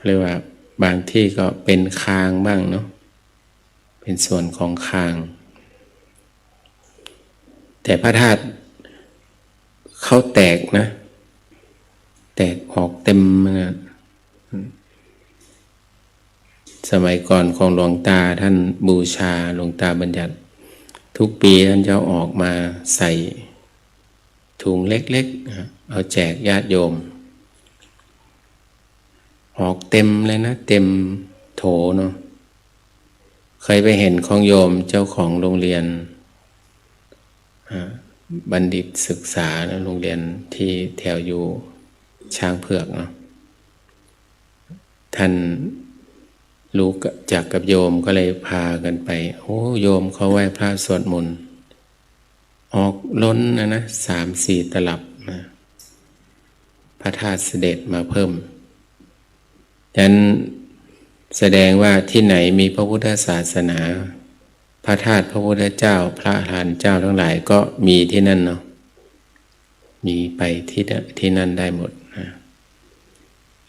เรียกว่าบางที่ก็เป็นคางบ้างเนาะเป็นส่วนของคางแต่พระธาตุเขาแตกนะแตกออกเต็มนะสมัยก่อนของหลวงตาท่านบูชาหลวงตาบัญญัติทุกปีท่านจะออกมาใส่ถุงเล็กๆเอาแจกญาติโยมออกเต็มเลยนะเต็มโถเนาะเคยไปเห็นของโยมเจ้าของโรงเรียนบัณฑิตศึกษานะโรงเรียนที่แถวอยู่ช้างเผือกเนาะท่านรู้จักกับโยมก็เลยพากันไปโอ้โยมเขาไหว้พระสวดมนต์ออกล้นนะ3-4 ตลับนะพระธาตุเสด็จมาเพิ่มดังนั้นแสดงว่าที่ไหนมีพระพุทธศาสนาพระธาตุพระพุทธเจ้าพระอรหันต์เจ้าทั้งหลายก็มีที่นั่นเนาะมีไปที่นั่นได้หมดนะ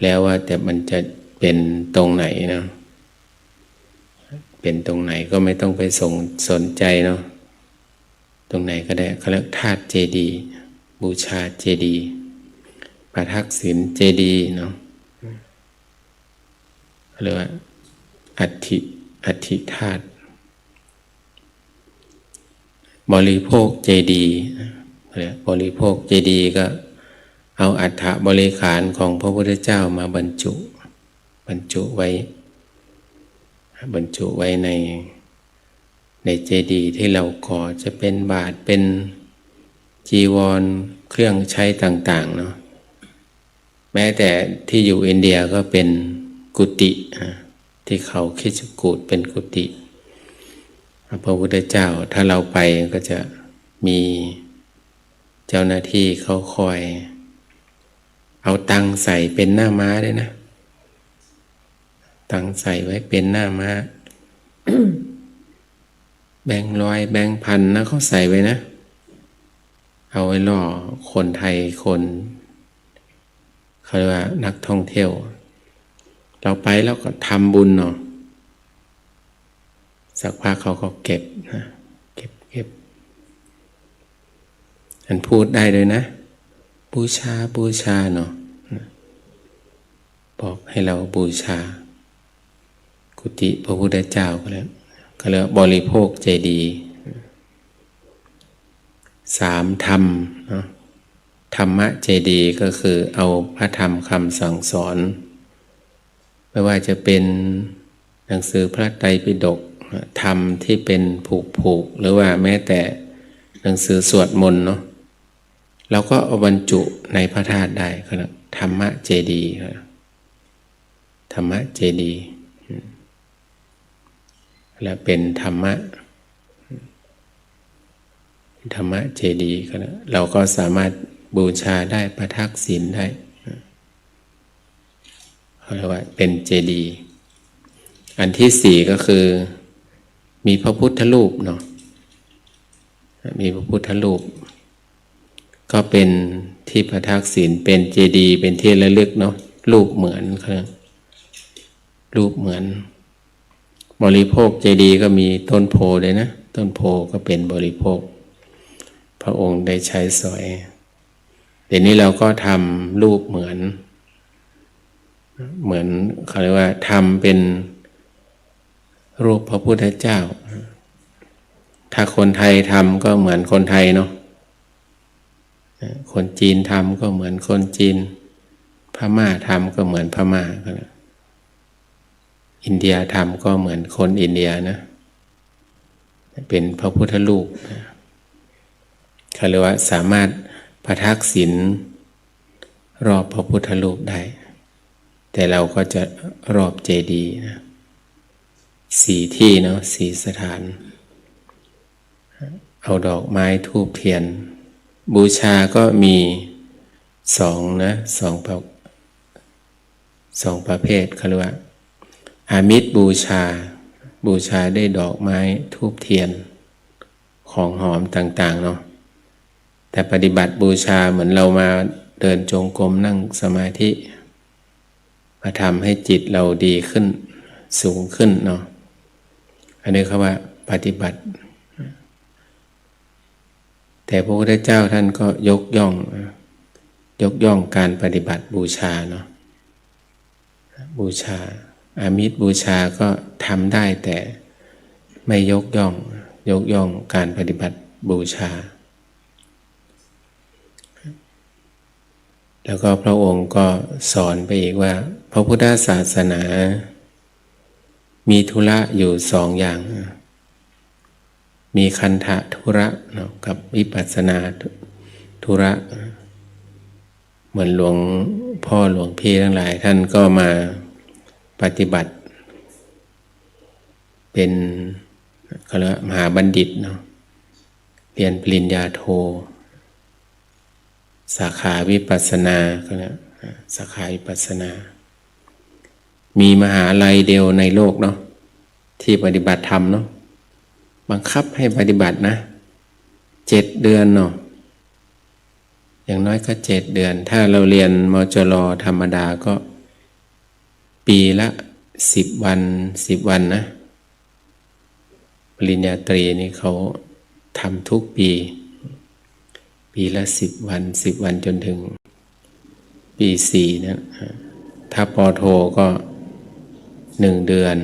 แล้วว่าแต่มันจะเป็นตรงไหนเนาะเป็นตรงไหนก็ไม่ต้องไปสนใจเนาะตรงไหนก็ได้เขาเรียกธาตุเจดีย์บูชาเจดีย์ประทักษิณเจดีย์เนาะหรือว่าอัฐิธาตุบริโภคเจดีย์บริโภคเจดีย์ก็เอาอัฐบริขารของพระพุทธเจ้ามาบรรจุไว้ในเจดีย์ที่เราก่อจะเป็นบาตรเป็นจีวรเครื่องใช้ต่างๆเนาะแม้แต่ที่อยู่อินเดียก็เป็นกุฏิที่เขาคิดกูฏเป็นกุฏิพระพุทธเจ้าถ้าเราไปก็จะมีเจ้าหน้าที่เขาคอยเอาตังใส่เป็นหน้าม้าด้วยนะตังใส่ไว้เป็นหน้าม้า แบงค์100แบงค์1,000นะเขาใส่ไว้นะเอาไว้ล่อคนไทยคนเขาเรียกว่านักท่องเที่ยวเราไปแล้วก็ทำบุญเนาะสักพักเขาก็เก็บนะเก็บอันพูดได้เลยนะบูชาเนาะบอกให้เราบูชากุฏิพระพุทธเจ้าก็แล้วก็เรียกบริโภคเจดีย์3ธรรมเนาะธรรมะเจดีย์ก็คือเอาพระธรรมคำสั่งสอนไม่ว่าจะเป็นหนังสือพระไตรปิฎกธรรมที่เป็นผูกหรือว่าแม้แต่หนังสือสวดมนต์เนาะเราก็เอาบรรจุในพระธาตุได้ครับธรรมะเจดีย์ธรรมะเจดีย์และเป็นธรรมะเจดีย์ครับเราก็สามารถบูชาได้ประทักษิณได้เขาเรียกว่าเป็นเจดีย์อันที่4ก็คือมีพระพุทธรูปเนาะมีพระพุทธรูปก็เป็นที่ประทักษิณเป็นเจดีย์เป็นที่ระลึกเนาะรูปเหมือนครับรูปเหมือนบริโภคเจดีย์ก็มีต้นโพเลยนะต้นโพก็เป็นบริโภคพระองค์ได้ใช้สอยเดี๋ยวนี้เราก็ทำรูปเหมือนเขาเรียกว่าทำเป็นรูปพระพุทธเจ้าถ้าคนไทยทำก็เหมือนคนไทยเนาะคนจีนทำก็เหมือนคนจีนพม่าทำก็เหมือนพม่าอินเดียทำก็เหมือนคนอินเดียนะเป็นพระพุทธรูปเขาเรียกว่าสามารถประทักษิณรอบพระพุทธรูปได้แต่เราก็จะรอบเจดีย์นะ4 ที่เนาะ4 สถานเอาดอกไม้ธูปเทียนบูชาก็มี2นะ2ประเภทเขาเรียกว่าอามิสบูชาได้ดอกไม้ธูปเทียนของหอมต่างๆเนาะแต่ปฏิบัติบูชาเหมือนเรามาเดินจงกรมนั่งสมาธิ มาทำให้จิตเราดีขึ้นสูงขึ้นเนาะอันนี้เขาว่าปฏิบัติแต่พระพุทธเจ้าท่านก็ยกย่องการปฏิบัติบูชาเนาะบูชาอามิสบูชาก็ทำได้แต่ไม่ยกย่องการปฏิบัติบูชาแล้วก็พระองค์ก็สอนไปอีกว่าพระพุทธศาสนามีธุระอยู่สองอย่างมีคันธะธุระเนาะกับวิปัสสนาธุระเหมือนหลวงพ่อหลวงพี่ทั้งหลายท่านก็มาปฏิบัติเป็นก็เรียกมหาบัณฑิตเนาะเรียนปริญญาโทสาขาวิปัสสนาก็เรียกสาขาวิปัสสนามีมหาลัยเดียวในโลกเนาะที่ปฏิบัติธรรมเนาะบังคับให้ปฏิบัตินะ7 เดือนเนาะอย่างน้อยก็7 เดือนถ้าเราเรียนมจรธรรมดาก็ปีละ10 วันนะปริญญาตรีนี่เขาทำทุกปีละ10 วันจนถึงปี4นะถ้าป.โทก็1 เดือน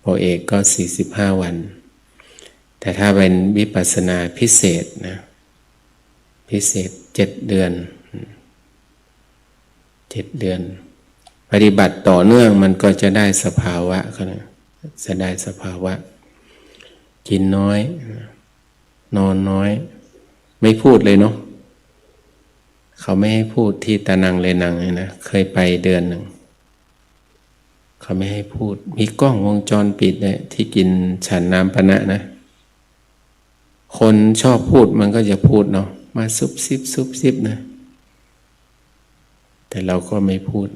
ป.เอกก็45 วันแต่ถ้าเป็นวิปัสสนาพิเศษนะพิเศษ7 เดือนปฏิบัติต่อเนื่องมันก็จะได้สภาวะก็นะจะได้สภาวะกินน้อยนอนน้อยไม่พูดเลยเนาะเขาไม่ให้พูดที่ตานังเลนังเลยนะเคยไปเดือนหนึ่งเขาไม่ให้พูดมีกล้องวงจรปิดเนี่ยที่กินฉันน้ำปนะนะคนชอบพูดมันก็จะพูดเนาะมาซุบซิบนะแต่เราก็ไม่พูด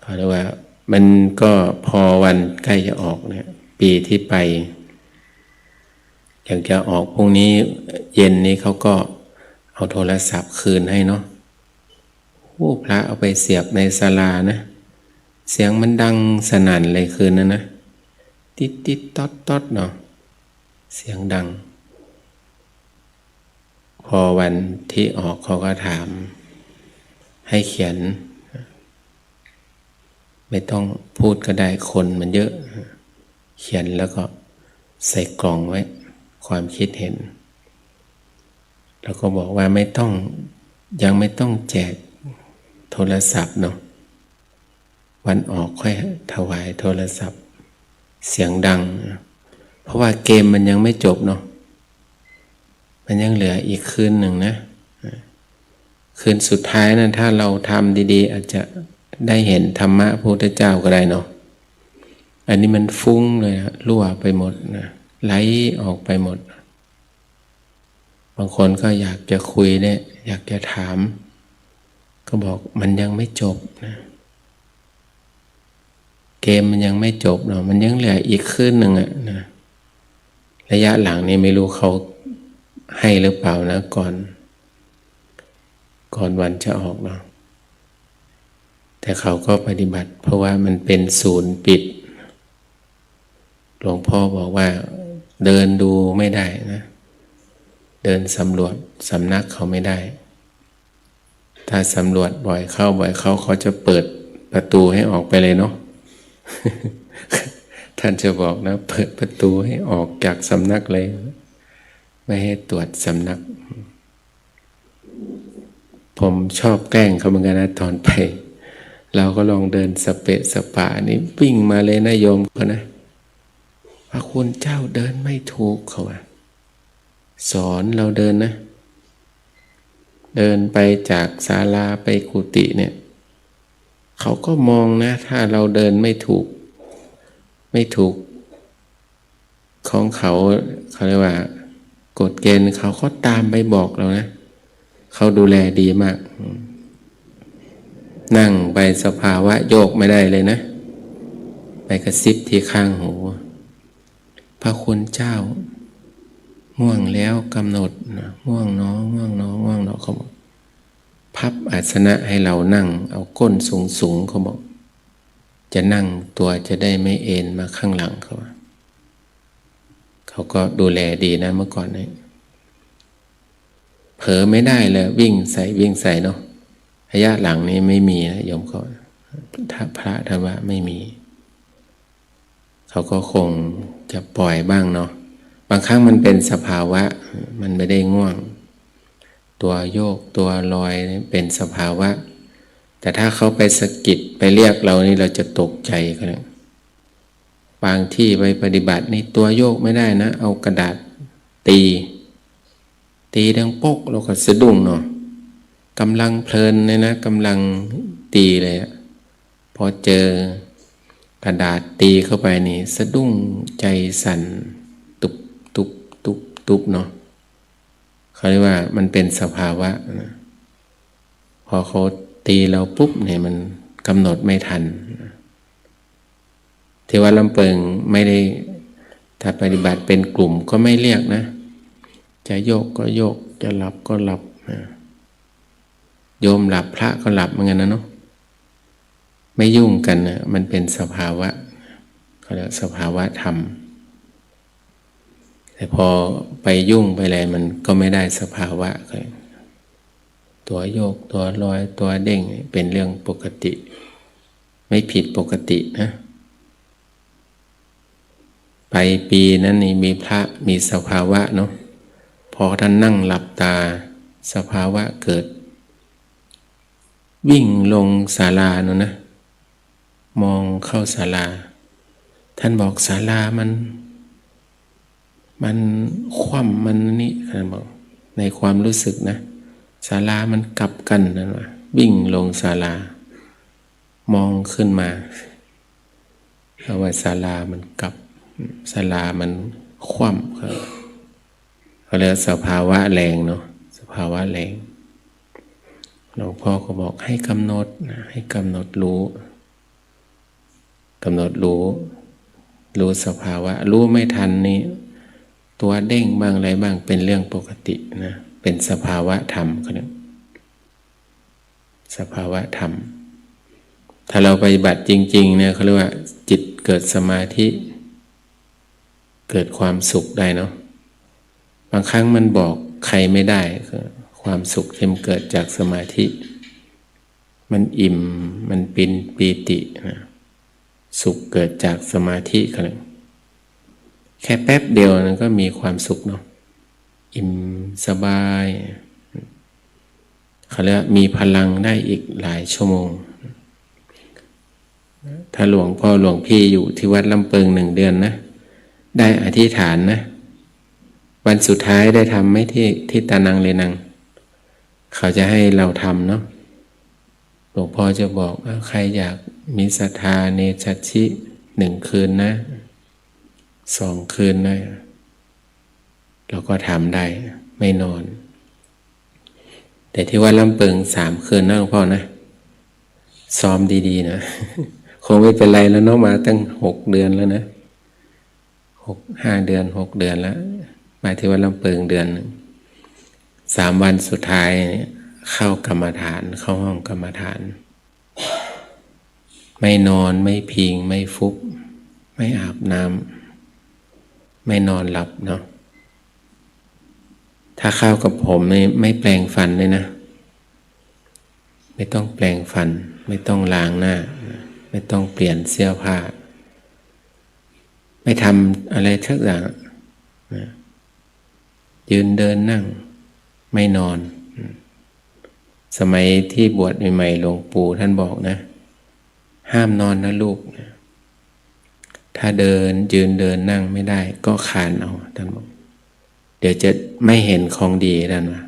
เขาเรียกว่ามันก็พอวันใกล้จะออกเนี่ยปีที่ไปอยากจะออกพรุ่งนี้เย็นนี้เขาก็เอาโทรศัพท์คืนให้เนาะพระเอาไปเสียบในศาลานะเสียงมันดังสนั่นเลยคืนนั้นนะติดต๊อดเนาะเสียงดังพอวันที่ออกเขาก็ถามให้เขียนไม่ต้องพูดก็ได้คนมันเยอะเขียนแล้วก็ใส่กล่องไว้ความคิดเห็นแล้วก็บอกว่ายังไม่ต้องแจกโทรศัพท์เนาะวันออกค่อยถวายโทรศัพท์เสียงดังเพราะว่าเกมมันยังไม่จบเนาะมันยังเหลืออีกคืนหนึ่งนะคืนสุดท้ายนะถ้าเราทำดีๆอาจจะได้เห็นธรรมะพระพุทธเจ้าก็ได้เนาะอันนี้มันฟุ้งเลยนะรั่วไปหมดนะไหลออกไปหมดบางคนก็อยากจะคุยเนี่ยอยากจะถามก็บอกมันยังไม่จบนะเกมมันยังไม่จบเนาะมันยังเหลืออีกคืนหนึ่งอะนะระยะหลังนี่ไม่รู้เขาให้หรือเปล่านะก่อนวันจะออกเนาะแต่เขาก็ปฏิบัติเพราะว่ามันเป็นศูนย์ปิดหลวงพ่อบอกว่าเดินดูไม่ได้นะเดินสำรวจสำนักเขาไม่ได้ถ้าสำรวจบ่อยเข้าเขาจะเปิดประตูให้ออกไปเลยเนาะ ท่านจะบอกนะเปิดประตูให้ออกจากสำนักเลยไม่ให้ตรวจสำนักผมชอบแกล้งเขาเหมือนกันนะตอนไปเราก็ลองเดินสเปะสปะนี่วิ่งมาเลยนะโยมเขานะพระคุณเจ้าเดินไม่ถูกเขาว่าสอนเราเดินนะเดินไปจากศาลาไปกุฏิเนี่ยเขาก็มองนะถ้าเราเดินไม่ถูกของเขาเรียกว่ากฎเกณฑ์เขาตามไปบอกเรานะเขาดูแลดีมากนั่งไปสภาวะโยกไม่ได้เลยนะไปกระซิบที่ข้างหูพระคุณเจ้าง่วงแล้วกำหนดนะง่วงเนาะเขาบอกภ พับอาสนะให้เรานั่งเอาก้นสูงเขาบอกจะนั่งตัวจะได้ไม่เอ็นมาข้างหลังเขาก็ดูแลดีนะเมื่อก่อนนี้เผลอไม่ได้เลยวิ่งใส่เนาะระยะหลังนี้ไม่มีนะโยมเขาพระธรรมะไม่มีเขาก็คงจะปล่อยบ้างเนาะบางครั้งมันเป็นสภาวะมันไม่ได้ง่วงตัวโยกตัวลอยเป็นสภาวะแต่ถ้าเขาไปสะกิดไปเรียกเรานี่เราจะตกใจกันบางที่ไปปฏิบัตินี่ตัวโยกไม่ได้นะเอากระดาษตีดังโป๊กเราก็สะดุ้งเนาะกำลังเพลินเลยนะกำลังตีเลยอะพอเจอกระดาษตีเข้าไปนี่สะดุ้งใจสั่นตุบเนาะเขาเรียกว่ามันเป็นสภาวะนะพอเขาตีเราปุ๊บเนี่ยมันกำหนดไม่ทันที่วัดลำเปิงไม่ได้ถ้าปฏิบัติเป็นกลุ่มก็ไม่เรียกนะจะโยกก็โยกจะหลับก็หลับโยมหลับพระก็หลับเหมือนกันนะเนาะไม่ยุ่งกันนะมันเป็นสภาวะเขาเรียกสภาวะธรรมแต่พอไปยุ่งไปอะไรมันก็ไม่ได้สภาวะเลยตัวโยกตัวลอยตัวเด้งเป็นเรื่องปกติไม่ผิดปกตินะไปปีนั้นนี่มีพระมีสภาวะเนาะพอท่านนั่งหลับตาสภาวะเกิดวิ่งลงศาลาเนาะนะมองเข้าศาลาท่านบอกศาลามันคว่ำมันนี่ท่านบอกในความรู้สึกนะศาลามันกลับกันนั่นว่าวิ่งลงศาลามองขึ้นมาเพราะว่าศาลามันกลับศาลามันคว่ำเขาเรียกสภาวะแรงเนาะสภาวะแรงหลวงพ่อก็บอกให้กำหนดให้กำหนดรู้สภาวะรู้ไม่ทันนี้ตัวเด้งบ้างอะไรบ้างเป็นเรื่องปกตินะเป็นสภาวะธรรมเขาเรียกสภาวะธรรมถ้าเราปฏิบัติจริงๆเนี่ยเขาเรียกว่าจิตเกิดสมาธิเกิดความสุขได้เนาะบางครั้งมันบอกใครไม่ได้ความสุขที่มันเกิดจากสมาธิมันอิ่มมันเป็นปีตินะสุขเกิดจากสมาธิเขาเลยแค่แป๊บเดียวนั้นก็มีความสุขเนาะอิ่มสบายเขาเรียกมีพลังได้อีกหลายชั่วโมงถ้าหลวงพ่อหลวงพี่อยู่ที่วัดลำเปิง1 เดือนนะได้อธิษฐานนะวันสุดท้ายได้ทำไม่ที่ตานังเลยนังเขาจะให้เราทำเนาะหลวงพ่อจะบอกใครอยากมีศรัทธาเนชัชชิ1 คืนนะ2 คืนนะเราก็ทำได้ไม่นอนแต่ที่ว่าลำเปิง3 คืนนะหลวงพ่อนะซ้อมดีๆนะ คงไม่เป็นไรแล้วเนาะมาตั้ง6 เดือนแล้วนะ5 เดือน6 เดือนแล้วมาที่ว่าลำเปิงเดือนนึง3 วันสุดท้ายเข้ากรรมฐานเข้าห้องกรรมฐานไม่นอนไม่พิงไม่ฟุบไม่อาบน้ำไม่นอนหลับเนาะถ้าเข้ากับผมไม่แปรงฟันเลยนะไม่ต้องแปรงฟันไม่ต้องล้างหน้าไม่ต้องเปลี่ยนเสื้อผ้าไม่ทำอะไรทักอย่างนะยืนเดินนั่งไม่นอนสมัยที่บวชใหม่ๆหลวงปู่ท่านบอกนะห้ามนอนนะลูกถ้ายืนเดินนั่งไม่ได้ก็คลานเอาท่านบอกเดี๋ยวจะไม่เห็นของดีท่านว่า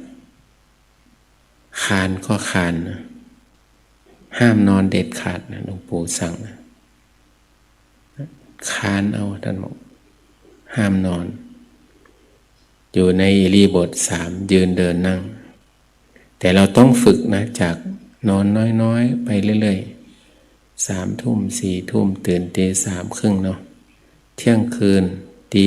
คลานก็คลานนะห้ามนอนเด็ดขาดนะหลวงปู่สั่งนะคลานเอาท่านบอกห้ามนอนอยู่ในอิริยาบถ3ยืนเดินนั่งแต่เราต้องฝึกนะจากนอนน้อยๆไปเรื่อยๆ3 ทุ่ม4 ทุ่มตื่นตี 3 ครึ่งเนาะเที่ยงคืนตี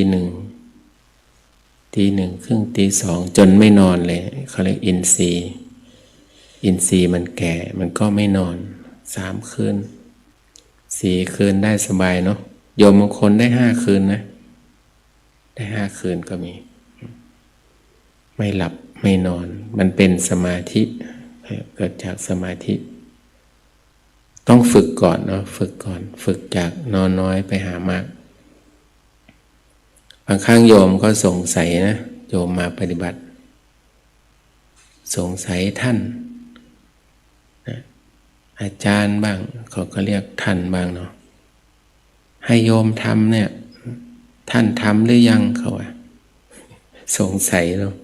1 ตี 1 ครึ่งตี 2จนไม่นอนเลยเขาเรียกอินทรีย์ อินทรีย์มันแก่มันก็ไม่นอน3 คืน4 คืนได้สบายเนาะโยมบางคนได้5 คืนนะได้5 คืนก็มีไม่หลับไม่นอนมันเป็นสมาธิเกิดจากสมาธิต้องฝึกก่อนเนาะฝึกก่อนฝึกจากนอนน้อยไปหามากบางครั้งโยมก็สงสัยนะโยมมาปฏิบัติสงสัยท่านนะอาจารย์บ้างเขาก็เรียกท่านบ้างเนาะให้โยมทำเนี่ยท่านทำหรือยังเขาอะสงสัยเนาะ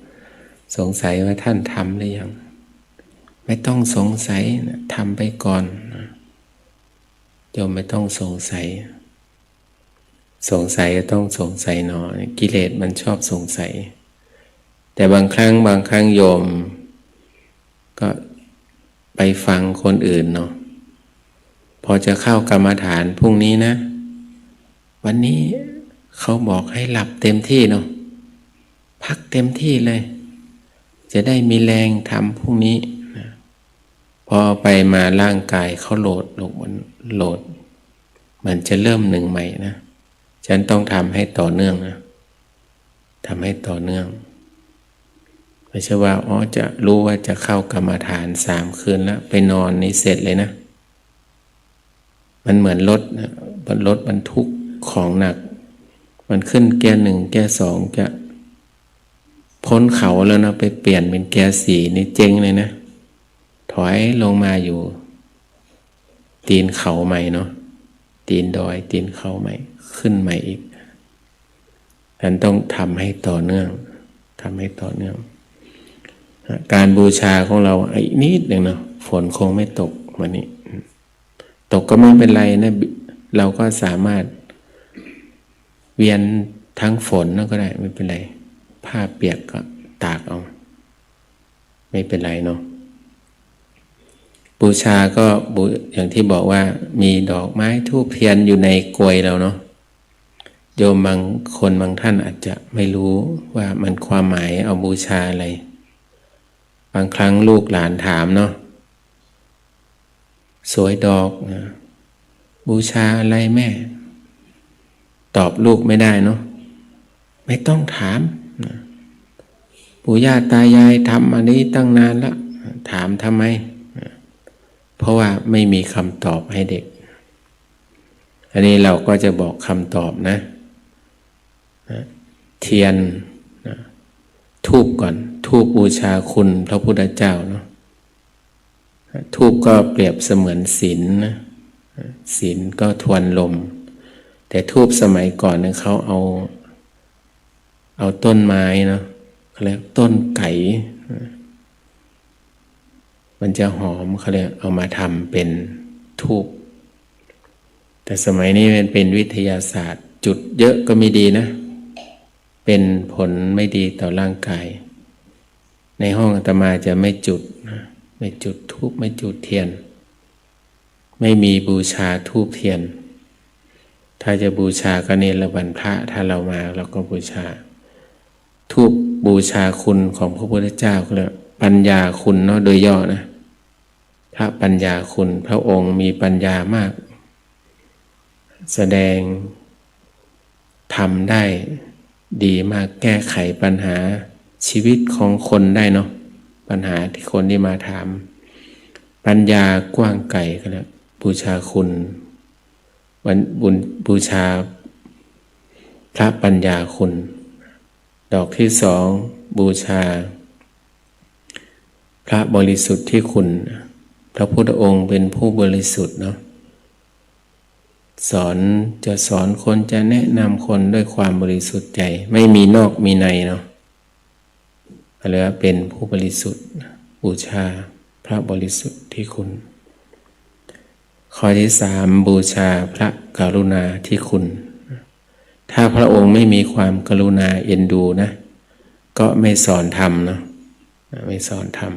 สงสัยว่าท่านทำหรือยังไม่ต้องสงสัยนะทำไปก่อนนะโยมไม่ต้องสงสัยต้องสงสัยเนาะกิเลสมันชอบสงสัยแต่บางครั้งโยมก็ไปฟังคนอื่นเนาะพอจะเข้ากรรมฐานพรุ่งนี้นะวันนี้เขาบอกให้หลับเต็มที่เนาะพักเต็มที่เลยจะได้มีแรงทำพรุ่งนี้นะพอไปมาร่างกายเขาโหลดมันจะเริ่มหนึ่งใหม่นะฉันต้องทำให้ต่อเนื่องนะทำให้ต่อเนื่องไม่ใช่ว่าจะรู้ว่าจะเข้ากรรมฐาน3 คืนแล้วไปนอนนี่เสร็จเลยนะมันเหมือนรถบรรทุกของหนักมันขึ้นเกียร์ 1เกียร์ 2จะพ้นเขาแล้วนะไปเปลี่ยนเป็นเกียร์ 4นี่เจ๊งเลยนะถอยลงมาอยู่ตีนเขาใหม่เนาะตีนดอยตีนเขาใหม่ขึ้นใหม่อีกฉันต้องทำให้ต่อเนื่องการบูชาของเราอีกนิดหนึ่งเนาะฝนคงไม่ตกวันนี้ตกก็ไม่เป็นไรนะเราก็สามารถเวียนทั้งฝนนั่นก็ได้ไม่เป็นไรผ้าเปียกก็ตากเอาไม่เป็นไรเนาะบูชาก็อย่างที่บอกว่ามีดอกไม้ธูปเทียนอยู่ในกรวยเราเนาะโยมบางคนบางท่านอาจจะไม่รู้ว่ามันความหมายเอาบูชาอะไรบางครั้งลูกหลานถามเนาะสวยดอกนะบูชาอะไรแม่ตอบลูกไม่ได้เนาะไม่ต้องถามนะปู่ย่าตายายทำอันนี้ตั้งนานแล้วถามทำไมเพราะว่าไม่มีคำตอบให้เด็กอันนี้เราก็จะบอกคำตอบนะเทียนธูปก่อนธูปบูชาคุณพระพุทธเจ้าเนาะธูปก็เปรียบเสมือนศีลนะศีลก็ทวนลมแต่ธูปสมัยก่อนเนี่ยเขาเอาต้นไม้เนาะเขาเรียกต้นไก่มันจะหอมเขาเรียกเอามาทำเป็นธูปแต่สมัยนี้มันเป็นวิทยาศาสตร์จุดเยอะก็ไม่ดีนะเป็นผลไม่ดีต่อร่างกายในห้องอาตมาจะไม่จุดนะไม่จุดธูปไม่จุดเทียนไม่มีบูชาธูปเทียนถ้าจะบูชาก็เนรวันพระถ้าเรามาเราก็บูชาธูปบูชาคุณของพระพุทธเจ้าก็เลยปัญญาคุณเนาะโดยย่อนะพระปัญญาคุณพระองค์มีปัญญามากแสดงทำได้ดีมากแก้ไขปัญหาชีวิตของคนได้เนาะปัญหาที่คนที่มาถามปัญญากว้างไกลก็แล้วบูชาคุณบูชาพระปัญญาคุณดอกที่ 2บูชาพระบริสุทธิ์ที่คุณพระพุทธองค์เป็นผู้บริสุทธิ์เนาะจะสอนคนจะแนะนำคนด้วยความบริสุทธิ์ใจไม่มีนอกมีในเนาะเรียกว่าเป็นผู้บริสุทธิ์บูชาพระบริสุทธิ์ที่คุณข้อที่ 3บูชาพระกรุณาที่คุณถ้าพระองค์ไม่มีความกรุณาเอ็นดูนะก็ไม่สอนธรรมเนาะไม่สอนธรรม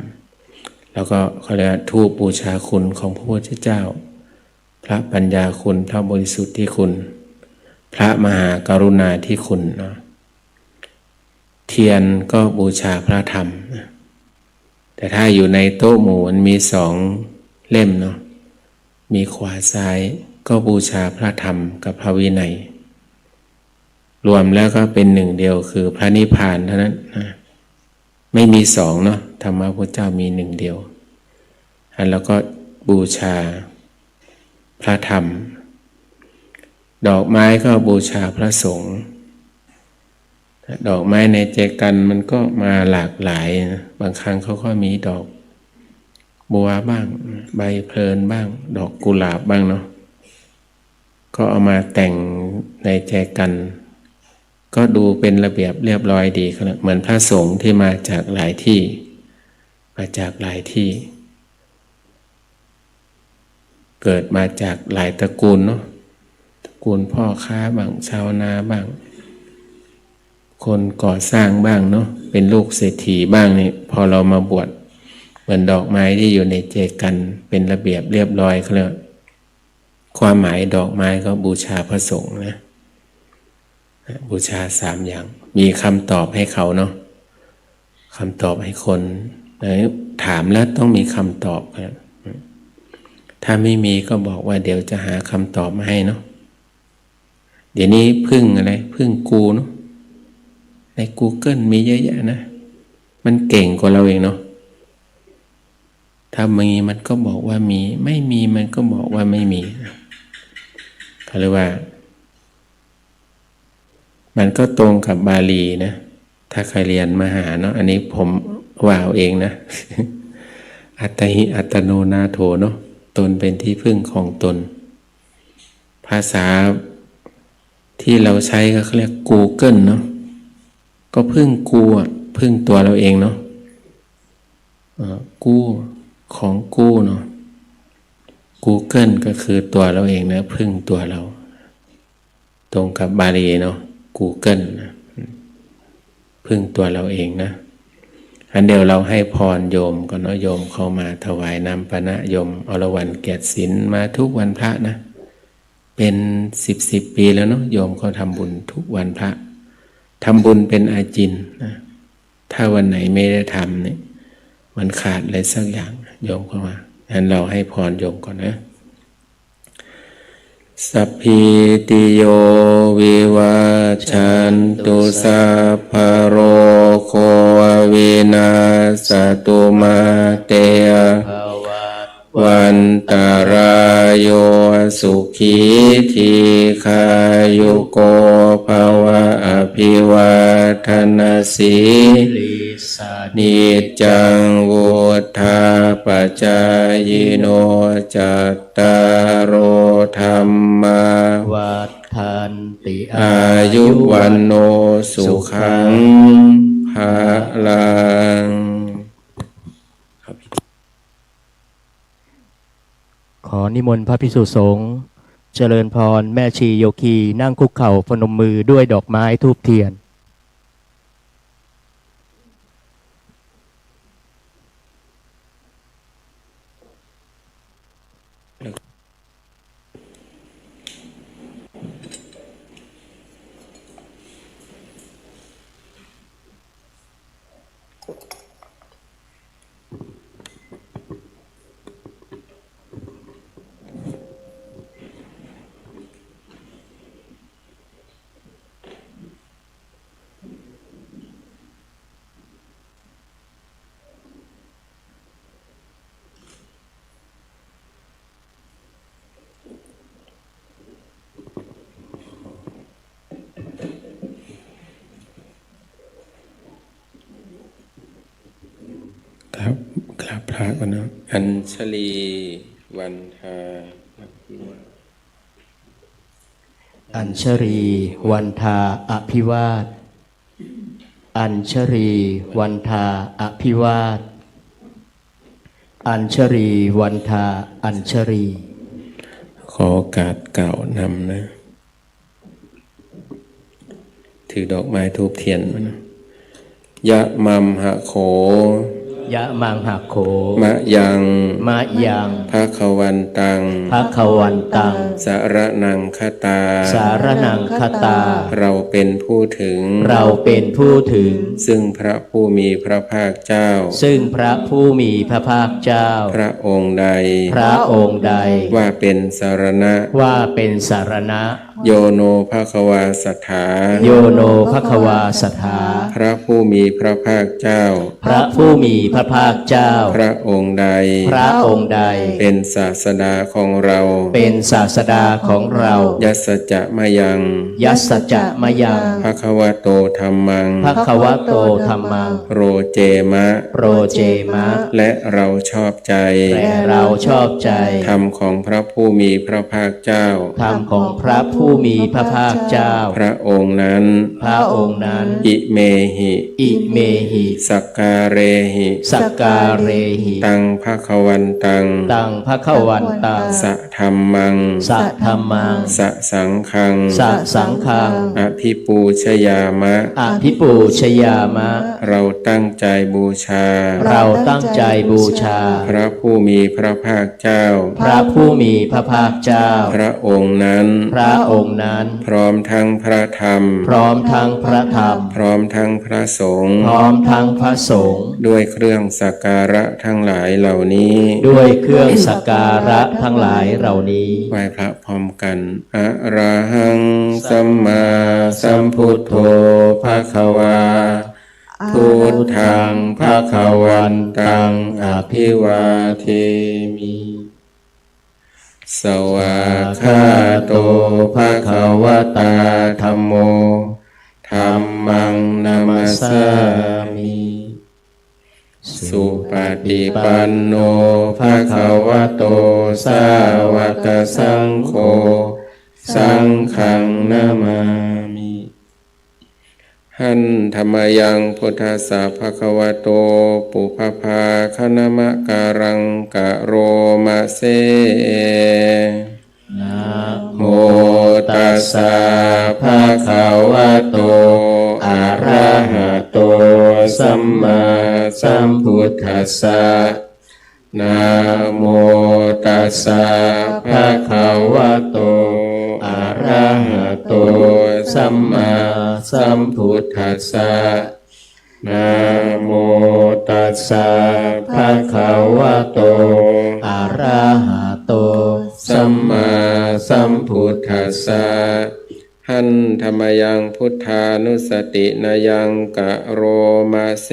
แล้วก็เขาเรียกธูปบูชาคุณของพระพุทธเจ้าพระปัญญาคุณพระบริสุทธิ์ที่คุณพระมหากรุณาที่คุณเนาะเทียนก็บูชาพระธรรมแต่ แต่ถ้าอยู่ในโต๊ะหมู่มันมีสองเล่มเนาะมีขวาซ้ายก็บูชาพระธรรมกับพระวินัยรวมแล้วก็เป็นหนึ่งเดียวคือพระนิพพานเท่านั้นนะไม่มีสองเนาะธรรมะพุทธเจ้ามีหนึ่งเดียวแล้วก็บูชาพระธรรมดอกไม้ก็บูชาพระสงฆ์ดอกไม้ในเจกันมันก็มาหลากหลายนะบางครั้งเขาก็มีดอกบัวบ้างใบเพลินบ้างดอกกุหลาบบ้างเนาะก็เอามาแต่งในแจกันก็ดูเป็นระเบียบเรียบร้อยดีครับเหมือนพระสงฆ์ที่มาจากหลายที่เกิดมาจากหลายตระกูลเนาะตระกูลพ่อค้าบ้างชาวนาบ้างคนก่อสร้างบ้างเนาะเป็นลูกเศรษฐีบ้างนี่พอเรามาบวชเหมือนดอกไม้ที่อยู่ในเจกันเป็นระเบียบเรียบร้อยครับความหมายดอกไม้ก็บูชาพระสงฆ์นะบูชา3อย่างมีคำตอบให้เขาเนาะคำตอบให้คนถามแล้วต้องมีคำตอบครับถ้าไม่มีก็บอกว่าเดี๋ยวจะหาคำตอบมาให้เนาะเดี๋ยวนี้พึ่งอะไรพึ่งกูเนาะใน Google มีเยอะแยะนะมันเก่งกว่าเราเองเนาะถ้ามีมันก็บอกว่ามีไม่มีมันก็บอกว่าไม่มีเขาเรียกว่ามันก็ตรงกับบาลีนะถ้าใครเรียนมหาเนาะอันนี้ผมว่าเอาเองนะ อัตถิอัตโนนาโถเนาะตนเป็นที่พึ่งของตนภาษาที่เราใช้ก็เรียก Google เนาะก็พึ่งกูพึ่งตัวเราเองเนาะกู้ของกู้เนาะ Google ก็คือตัวเราเองนะพึ่งตัวเราตรงกับบาลีเนาะ Google นะพึ่งตัวเราเองนะอันเดียวเราให้พรโยมก่อนเนาะโยมเข้ามาถวายน้ำปนะโยมอรวรรณเกียรติศิลป์มาทุกวันพระนะเป็น10 ปีแล้วเนาะโยมเขาทำบุญทุกวันพระทำบุญเป็นอาจินนะถ้าวันไหนไม่ได้ทำเนี่ยมันขาดอะไรสักอย่างโยมเข้ามางั้นเราให้พรโยมก่อนนะสัพพิติโยวิวัชชันตุสัพพะโรโควินาศตุมาเตวันตารายโยสุขีทีขายุโกภวะอภิวาทนาสีนิจจังวุธาปจายโนจัตตารโอธรรมาวัฏฐันติอายุวันโนสุขังภะลังขอนิมนต์พระภิกษุสงฆ์เจริญพรแม่ชีโยคีนั่งคุกเข่าพนมมือด้วยดอกไม้ธูปเทียนครับกราบพระกันนะอัญชลีวันทาอัญชรีวันทาอภิวาทอัญชรีวันทาอภิวาทอัญชรีวันทาอัญชรีขอโอกาสกล่าวนำนะถือดอกไม้ธูปเทียนมานะยะมัมหะโข ยะมังหักโข มะยัง มะยัง ภคะวันตัง ภคะวันตัง สารนังคตา สารนังคตา เราเป็นผู้ถึง เราเป็นผู้ถึง ซึ่งพระผู้มีพระภาคเจ้า ซึ่งพระผู้มีพระภาคเจ้า พระองค์ใด พระองค์ใด ว่าเป็นสารณะ ว่าเป็นสารณะ โยโนภควาสถา โยโนภควาสถา พระผู้มีพระภาคเจ้า พระผู้มีพระภาคเจ้า พระองค์ใด พระองค์ใด เป็นศาสดาของเรา เป็นศาสดาของเรา ยัสสจะมะยัง ยัสสจะมะยัง ภควโตธัมมัง ภควโตธัมมัง โรเจมะ โปรเจมะ และเราชอบใจ และเราชอบใจ ธรรมของพระผู้มีพระภาคเจ้า ธรรมของพระผู้มีพระภาคเจ้า พระองค์นั้น พระองค์นั้น อิเมหิ อิเมหิ สักการเรหิ สักการเรหิ ตังภควันตัง ตังภควันตัง สะธัมมัง สัทธัมมัง สะสังฆัง สะสังฆัง อภิปูชยามะ อภิปูชยามะ เราตั้งใจบูชา เราตั้งใจบูชา พระผู้มีพระภาคเจ้า พระผู้มีพระภาคเจ้า พระองค์นั้น พระองค์นั้น พร้อมทั้งพระธรรม พร้อมทั้งพระธรรม พร้อมทั้งพระสงฆ์ พร้อมทั้งพระสงฆ์ ด้วยเครื่องสักการะทั้งหลายเหล่านี้ ด้วยเครื่องสักการะทั้งหลายเหล่านี้ ไหว้พระพร้อมกันอะระหังสัมมาสัมพุทโธภควาพุทธังภควันตังอภิวาเทมิ สวากขาโตภควตาธัมโมธัมมังนามัสสามิ สุปฏิปันโนภควโตสาวกสังโฆสังฆังนามามิ หันธรรมยังพุทธัสสะภควโตปุพพาคณมะการังกะโรมะเส นะโม โมตัสสะภะคะวะโตอะระหะโตสัมมาสัมพุทธัสสะนะโมตัสสะภะคะวะโตอะระหะโตสัมมาสัมพุทธัสสะนะโมตัสสะภะคะวะโต อะระหะโต สัมมาสัมพุทธัสสะหันธรรมยังพุทธานุสตินายังกะโรมาเส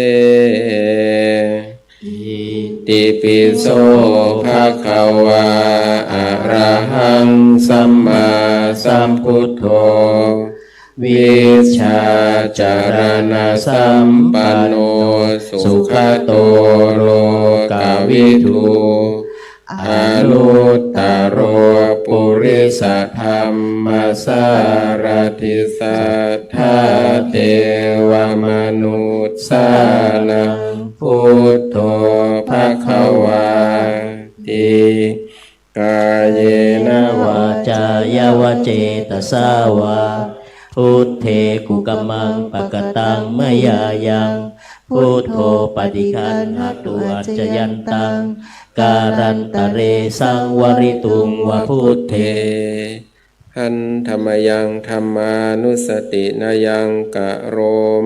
ติปิโสภะคะวาอะระหังสัมมาสัมพุทโธวิชชาจารณสัมปันโนสุขโตโลกวิทูอนุตตโรปุริสธรรมสารติสัทธาเทวมนุษย์สานังพุทโธภควาติกายเยนะวาว าจายาวเจตสาวาพุทเทกุกัมมังปะกตังมยายังพุทโธปฏิคันหตุอัจจยันตังการันตะเรสังวริตุงวะพุทเท หันธรรมยังธรรมานุสตินายังกะโร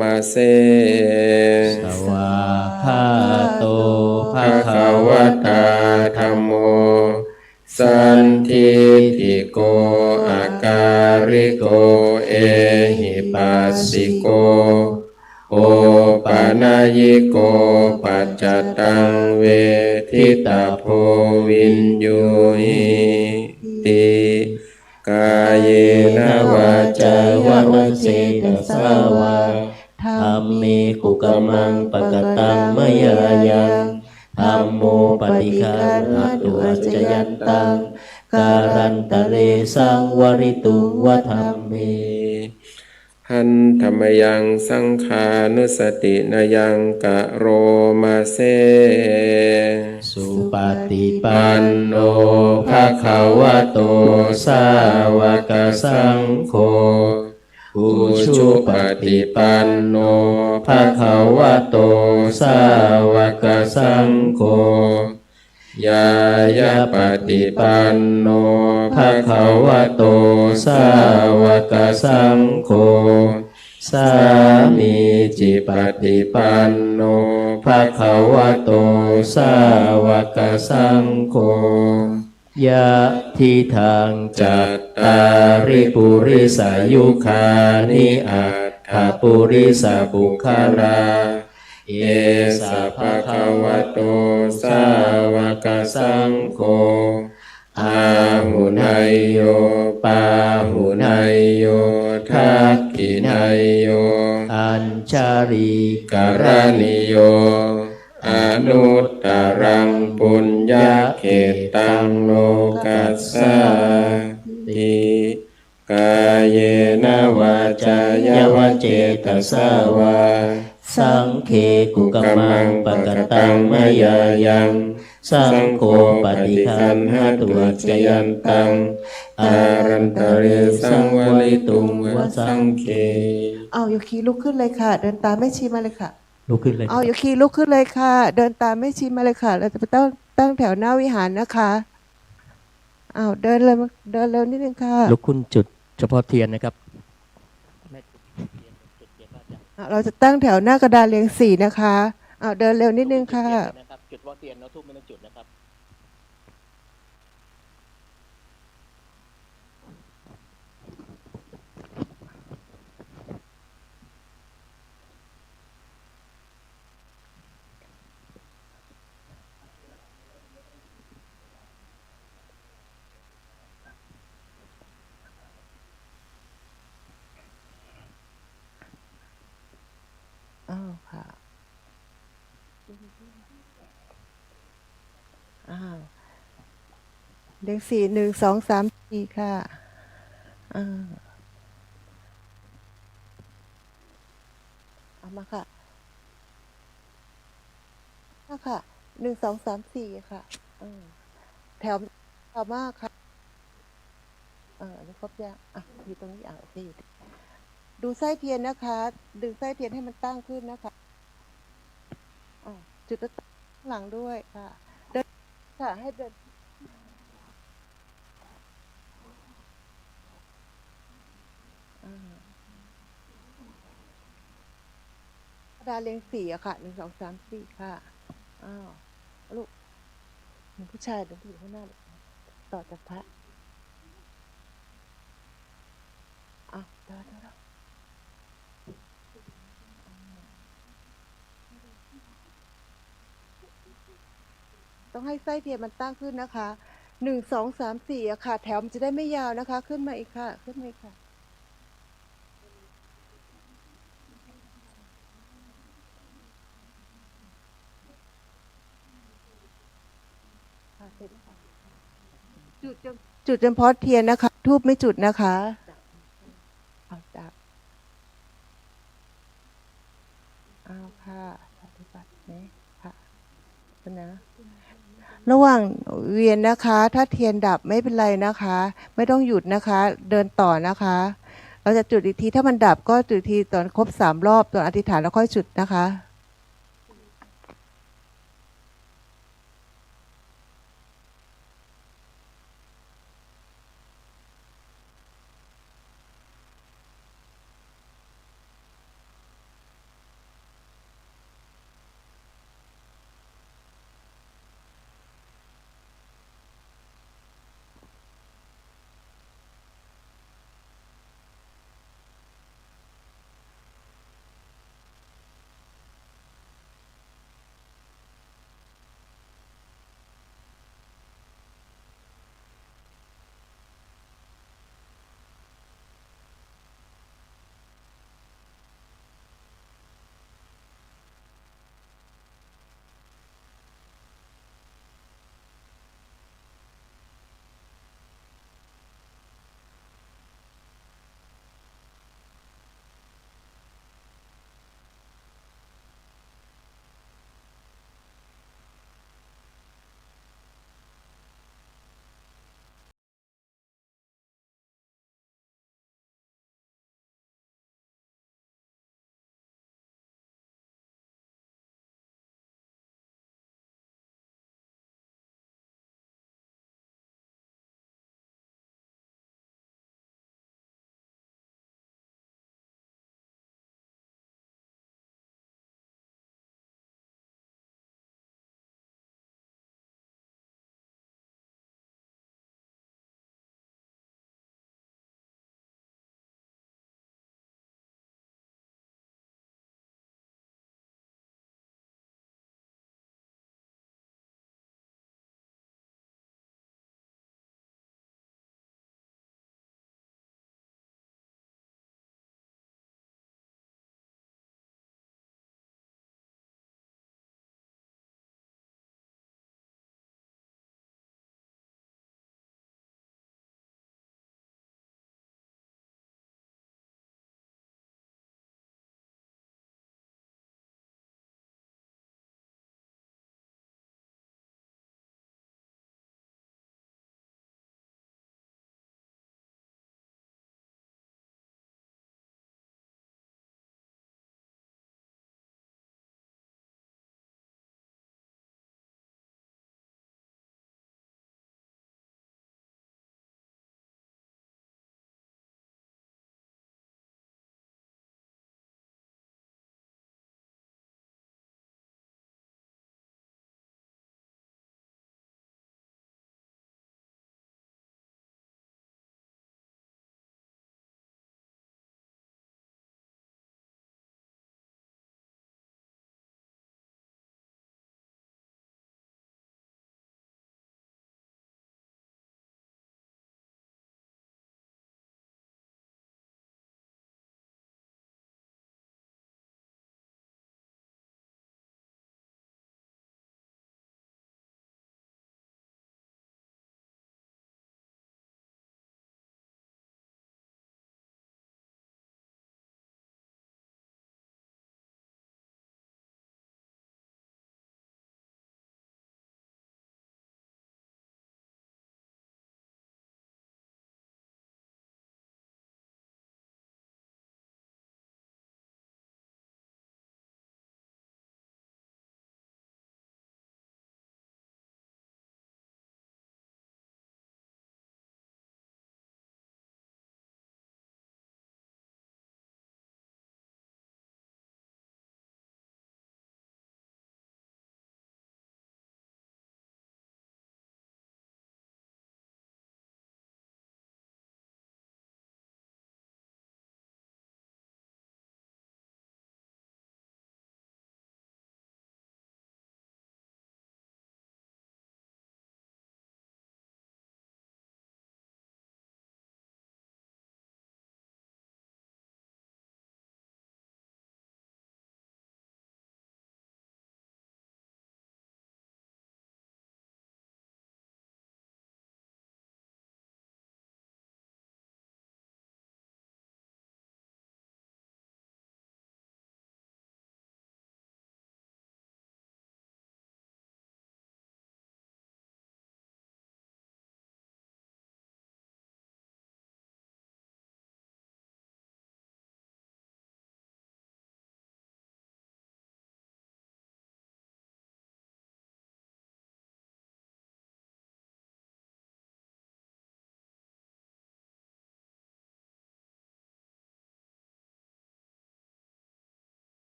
มาเส สวาคาโตภะ ภะ คะ คะ วะ วะตาธัมโมสันทิติโกอาการิโกเอหิปัสสิโกโอปานายิโกปัจจตังเวทิตาโพวินยูหิติกายเยนะวาจา วะวะเจตสาวาธัมเมกุกัมมังปะกตังมยายังธัมโมปฏิคันหตุอัจจยันตังการันตะเรสังวริตุงวะธัมเม หันธรรมยังสังขานุสตินายังกะโรมาเส สุปฏิปั ปั น น โน โนภะคะวะโตสาวกสังโฆอุชุปฏิปันโนภ ภะคะวะโตสาวกสังโฆยายาปฏิปันโนภะคะวะโตสาวกสังโฆสามีจิปฏิปันโนภะคะวะโตสาวกสังโฆยะทิทางจัตตาริปุริสายุคานิอัตถปุริสบุคลาเอสะภะคะวะโตสาวกสังโฆอาหุนัยโยปาหุนัยโยทักขินัยโยอัญชาริกรณิโยอนุตตรังปุญญาเขตังโลกัสสาติกายเยนะวาจายาวเจตสาวาสังเคกุกมังปะกตังมยายังสังโฆปฏิคันหตุจยันตังอารันตเรสังวลิตุงวสังเคเอาโยคีลุกขึ้นเลยค่ะ เดินตามแม่ชีมาเลยค่ะ ลุกขึ้นเลย เอาโยคีลุกขึ้นเลยค่ะ เดินตามแม่ชีมาเลยค่ะ เราจะไปตั้งแถวหน้าวิหารนะคะเอาเดินเลยเดินเร็วนิดนึงค่ะ ลุกขึ้นจุดเฉพาะเทียนนะครับ เราจะตั้งแถวหน้ากระดานเรียงสี่นะคะเอาเดินเร็วนิดนึงค่ะจุดเฉพาะเทียนแล้วทูบไม่ต้องจุดนะครับอ้าวค่ะอ้าวเรียงสี่หนึ่งสองสามสี่ค่ะเอามาค่ะค่ะหนึ่งสองสามสี่ค่ะแถวมากค่ะอันนี้ครบยังอยู่ตรงนี้โอเคอยู่ดูไส้เทียนนะคะ ดึงไส้เทียนให้มันตั้งขึ้นนะคะจุดตั้งหลังด้วยค่ะเดินค่ะให้เดินกระดานเรียงสี่อะค่ะหนึ่งสองสามสี่ค่ะลูกหนึ่งผู้ชายเดินไปอยู่ข้างหน้าเลยต่อจากพระเดินต้องให้ไส้เทียนมันตั้งขึ้นนะคะหนึ่งสองสามสี่อะค่ะแถวมันจะได้ไม่ยาวนะคะขึ้นมาอีกค่ะขึ้นมาอีกค่ะจุดเฉพาะเทียนนะคะทูบไม่จุดนะคะดับค่ะปฏิบัตินี้ค่ะนะระหว่างเวียนนะคะ ถ้าเทียนดับไม่เป็นไรนะคะ ไม่ต้องหยุดนะคะ เดินต่อนะคะ เราจะจุดอีกทีถ้ามันดับก็จุดทีตอนครบ3 รอบตอนอธิษฐานแล้วค่อยจุดนะคะ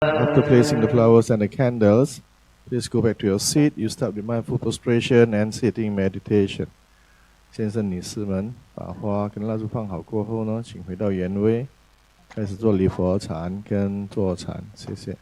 After placing the flowers and the candles, please go back to your seat. You start with mindful prostration and sitting meditation. 先生、女士们，把花跟蜡烛放好过后呢，请回到原位，开始做礼佛禅跟坐禅。谢谢。